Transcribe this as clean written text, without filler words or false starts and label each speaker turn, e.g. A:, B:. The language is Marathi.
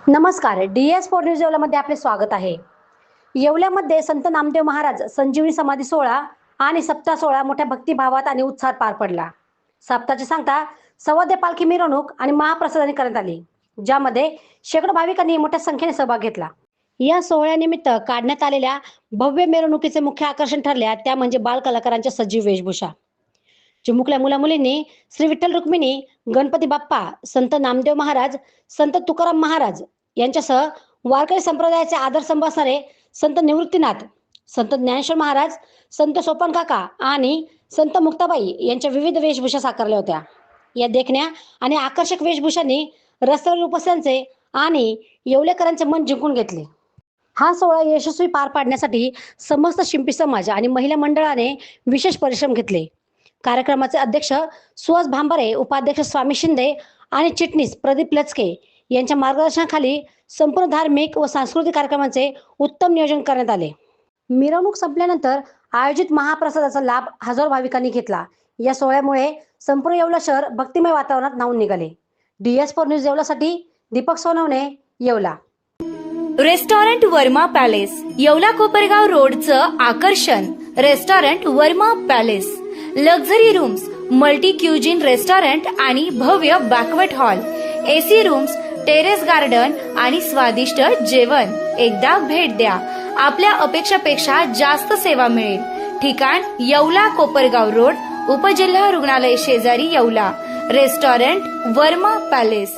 A: नमस्कार, DS4 न्यूज येवल्यामध्ये आपले स्वागत आहे। येवल्यामध्ये संत नामदेव महाराज संजीवनी समाधी सोहळा आणि सप्ताह सोहळा मोठ्या भक्तिभावात आणि उत्साहात पार पडला। सप्ताहाची सांगता सवाद्य पालखी मिरवणूक आणि महाप्रसादाने करण्यात आली, ज्यामध्ये शेकडो भाविकांनी मोठ्या संख्येने सहभाग घेतला। या सोहळ्यानिमित्त काढण्यात आलेल्या भव्य मिरवणुकीचे मुख्य आकर्षण ठरले त्या म्हणजे बाल कलाकारांच्या सजीव वेशभूषा। चिमुकल्या मुला मुलींनी श्री विठ्ठल रुक्मिणी, गणपती बाप्पा, संत नामदेव महाराज, संत तुकाराम महाराज यांच्यासह वारकरी संप्रदायाचे आदरस्तंभ असणारे संत निवृत्तीनाथ, संत ज्ञानेश्वर महाराज, संत सोपान काका आणि संत मुक्ताबाई यांच्या विविध वेशभूषा साकारल्या होत्या। या देखण्या आणि आकर्षक वेशभूषांनी रस्त्यावर उपस्थितांचे आणि येवलेकरांचे मन जिंकून घेतले। हा सोहळा यशस्वी पार पाडण्यासाठी समस्त शिंपी समाज आणि महिला मंडळाने विशेष परिश्रम घेतले। कार्यक्रमाचे अध्यक्ष सुहास भांबारे, उपाध्यक्ष स्वामी शिंदे आणि चिटणीस प्रदीप लचके यांच्या मार्गदर्शनाखाली संपूर्ण धार्मिक व सांस्कृतिक कार्यक्रमांचे उत्तम नियोजन करण्यात आले। मिरवणूक संपल्यानंतर आयोजित महाप्रसादाचा लाभ हजारो भाविकांनी घेतला। या सोहळ्यामुळे संपूर्ण येवला शहर भक्तिमय वातावरणात न्हाऊन निघाले। DS4 न्यूज येवल्यासाठी दीपक सोनवणे, येवला।
B: रेस्टॉरंट वर्मा पॅलेस, येवला कोपरगाव रोडचं आकर्षण। Restaurant Varma Palace, luxury rooms, multi cuisine restaurant आणि भव्य banquet hall, AC rooms, terrace garden आणि स्वादिष्ट जेवण। एकदा भेट द्या, आपल्या अपेक्षापेक्षा जास्त सेवा मिळेल। ठिकाण येवला कोपरगाव रोड, उपजिल्हा रुग्णालय शेजारी, येवला। Restaurant Varma palace.